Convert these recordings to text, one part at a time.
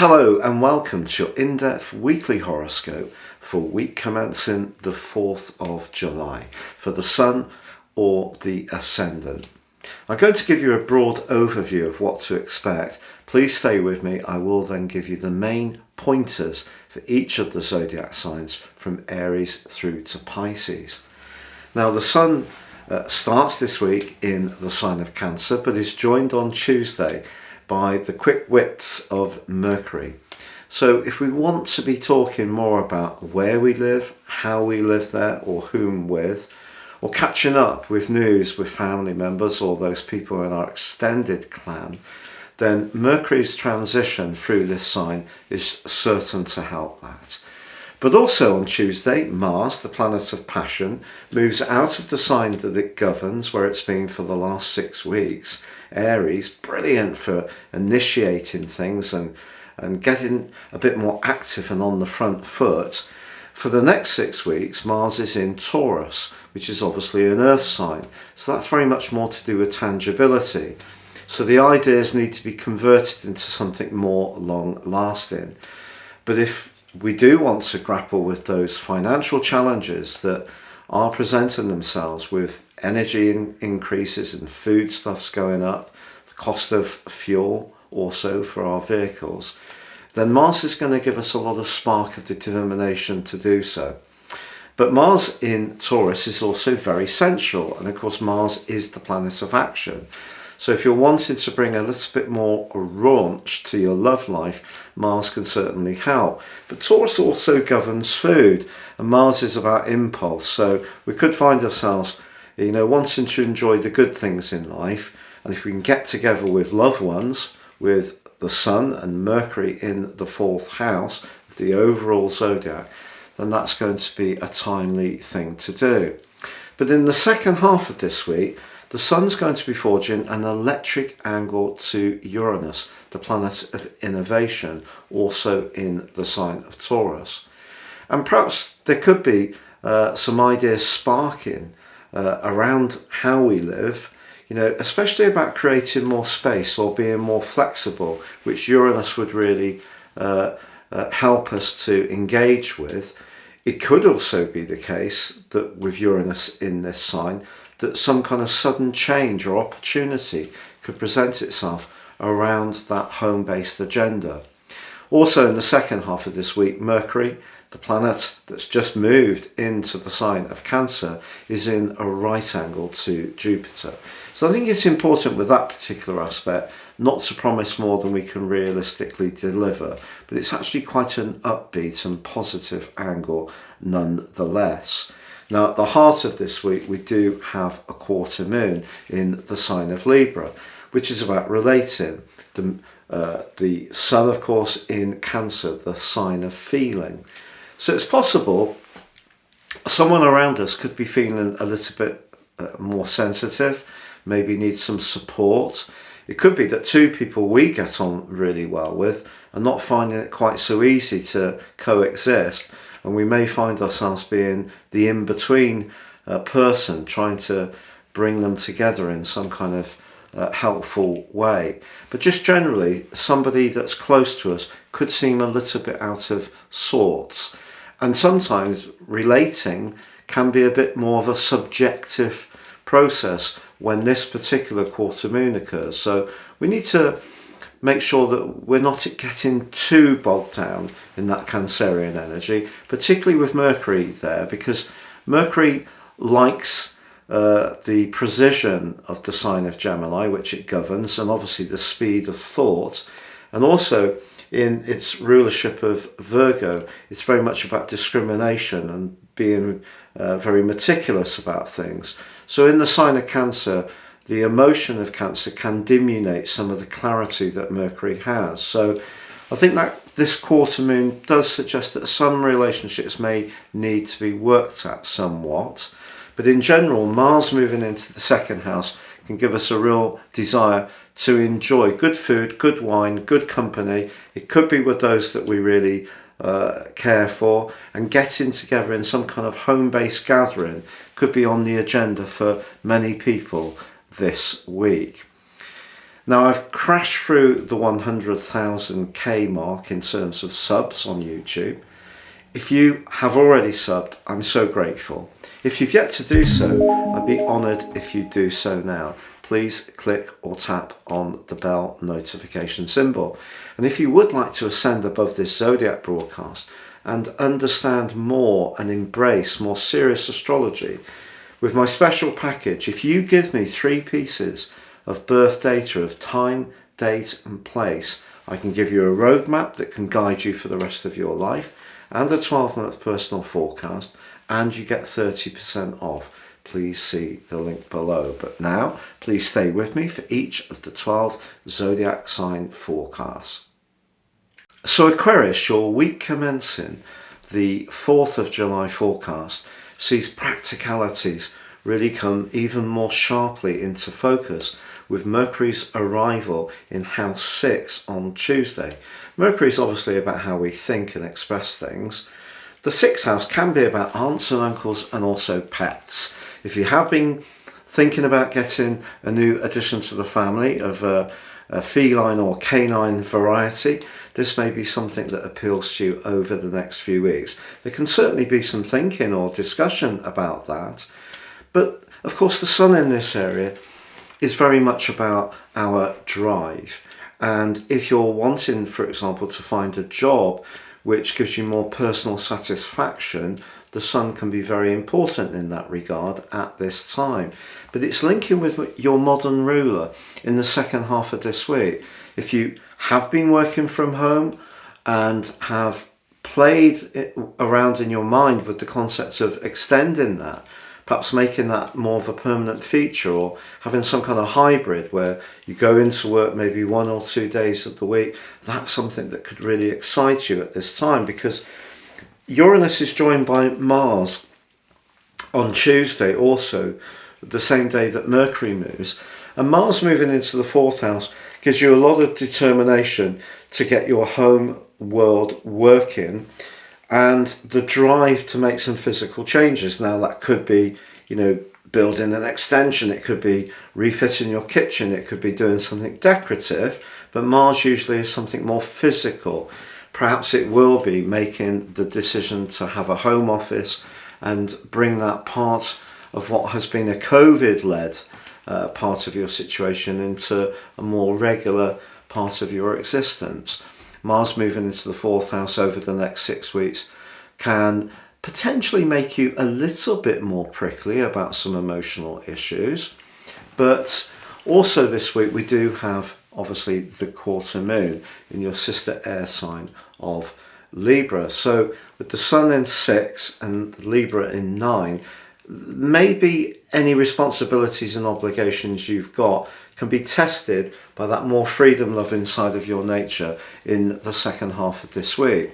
Hello and welcome to your in-depth weekly horoscope for week commencing the 4th of July for the Sun or the Ascendant. I'm going to give you a broad overview of what to expect. Please stay with me. I will then give you the main pointers for each of the zodiac signs from Aries through to Pisces. Now the Sun starts this week in the sign of Cancer, but is joined on Tuesday by the quick wits of Mercury. So if we want to be talking more about where we live, how we live there, or whom with, or catching up with news with family members or those people in our extended clan, then Mercury's transition through this sign is certain to help that. But also on Tuesday, Mars, the planet of passion, moves out of the sign that it governs, where it's been for the last 6 weeks. Aries, brilliant for initiating things and getting a bit more active and on the front foot. For the next 6 weeks, Mars is in Taurus, which is obviously an earth sign. So that's very much more to do with tangibility. So the ideas need to be converted into something more long-lasting. But if we do want to grapple with those financial challenges that are presenting themselves with energy increases and foodstuffs going up, the cost of fuel also for our vehicles, then Mars is going to give us a lot of spark of determination to do so. But Mars in Taurus is also very sensual, and of course Mars is the planet of action. So if you're wanting to bring a little bit more raunch to your love life, Mars can certainly help. But Taurus also governs food, and Mars is about impulse. So we could find ourselves, wanting to enjoy the good things in life. And if we can get together with loved ones, with the Sun and Mercury in the 4th house of the overall zodiac, then that's going to be a timely thing to do. But in the second half of this week, the Sun's going to be forging an electric angle to Uranus, the planet of innovation, also in the sign of Taurus. And perhaps there could be some ideas sparking around how we live, especially about creating more space or being more flexible, which Uranus would really help us to engage with. It could also be the case that with Uranus in this sign, that some kind of sudden change or opportunity could present itself around that home-based agenda. Also in the second half of this week, Mercury, the planet that's just moved into the sign of Cancer, is in a right angle to Jupiter. So I think it's important with that particular aspect not to promise more than we can realistically deliver, but it's actually quite an upbeat and positive angle nonetheless. Now, at the heart of this week, we do have a quarter moon in the sign of Libra, which is about relating. The Sun, of course, in Cancer, the sign of feeling. So it's possible someone around us could be feeling a little bit more sensitive, maybe need some support. It could be that two people we get on really well with are not finding it quite so easy to coexist, and we may find ourselves being the in-between person, trying to bring them together in some kind of helpful way. But just generally, somebody that's close to us could seem a little bit out of sorts. And sometimes relating can be a bit more of a subjective process when this particular quarter moon occurs. So we need to make sure that we're not getting too bogged down in that Cancerian energy, particularly with Mercury there, because Mercury likes the precision of the sign of Gemini, which it governs, and obviously the speed of thought. And also in its rulership of Virgo, it's very much about discrimination and being very meticulous about things. So in the sign of Cancer, the emotion of Cancer can diminuate some of the clarity that Mercury has. So I think that this quarter moon does suggest that some relationships may need to be worked at somewhat. But in general, Mars moving into the second house can give us a real desire to enjoy good food, good wine, good company. It could be with those that we really care for, and getting together in some kind of home-based gathering could be on the agenda for many people this week. Now, I've crashed through the 100,000k mark in terms of subs on YouTube. If you have already subbed, I'm so grateful. If you've yet to do so, I'd be honoured if you do so now. Please click or tap on the bell notification symbol. And if you would like to ascend above this zodiac broadcast and understand more and embrace more serious astrology, with my special package, if you give me 3 pieces of birth data of time, date and place, I can give you a roadmap that can guide you for the rest of your life and a 12-month personal forecast, and you get 30% off. Please see the link below. But now, please stay with me for each of the 12 zodiac sign forecasts. So Aquarius, your week commencing the 4th of July forecast sees practicalities really come even more sharply into focus with Mercury's arrival in house 6 on Tuesday. Mercury is obviously about how we think and express things. The 6th house can be about aunts and uncles and also pets. If you have been thinking about getting a new addition to the family of a feline or canine variety, this may be something that appeals to you over the next few weeks. There can certainly be some thinking or discussion about that. But of course, the sun in this area is very much about our drive. And if you're wanting, for example, to find a job which gives you more personal satisfaction, the sun can be very important in that regard at this time. But it's linking with your modern ruler in the second half of this week. If you have been working from home and have played around in your mind with the concept of extending that, perhaps making that more of a permanent feature, or having some kind of hybrid where you go into work maybe 1 or 2 days of the week, that's something that could really excite you at this time, because Uranus is joined by Mars on Tuesday, also the same day that Mercury moves. And Mars moving into the 4th house gives you a lot of determination to get your home world working and the drive to make some physical changes. Now that could be, building an extension, it could be refitting your kitchen, it could be doing something decorative, but Mars usually is something more physical. Perhaps it will be making the decision to have a home office and bring that part of what has been a COVID-led part of your situation into a more regular part of your existence. Mars moving into the 4th house over the next 6 weeks can potentially make you a little bit more prickly about some emotional issues. But also this week we do have obviously the quarter moon in your sister air sign of Libra. So with the sun in 6 and Libra in 9, maybe any responsibilities and obligations you've got can be tested by that more freedom loving side of your nature in the second half of this week.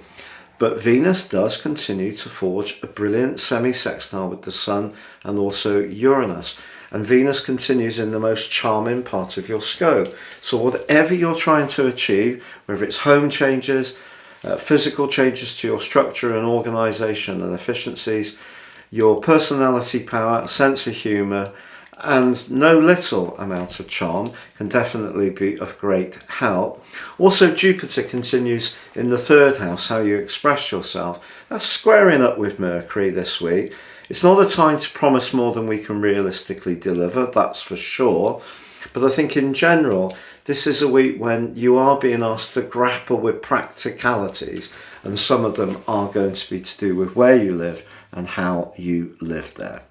But Venus does continue to forge a brilliant semi-sextile with the sun and also Uranus. And Venus continues in the most charming part of your scope. So whatever you're trying to achieve, whether it's home changes, physical changes to your structure and organisation and efficiencies, your personality power, sense of humour, and no little amount of charm can definitely be of great help. Also, Jupiter continues in the 3rd house, how you express yourself. That's squaring up with Mercury this week. It's not a time to promise more than we can realistically deliver, that's for sure. But I think in general, this is a week when you are being asked to grapple with practicalities, and some of them are going to be to do with where you live and how you live there.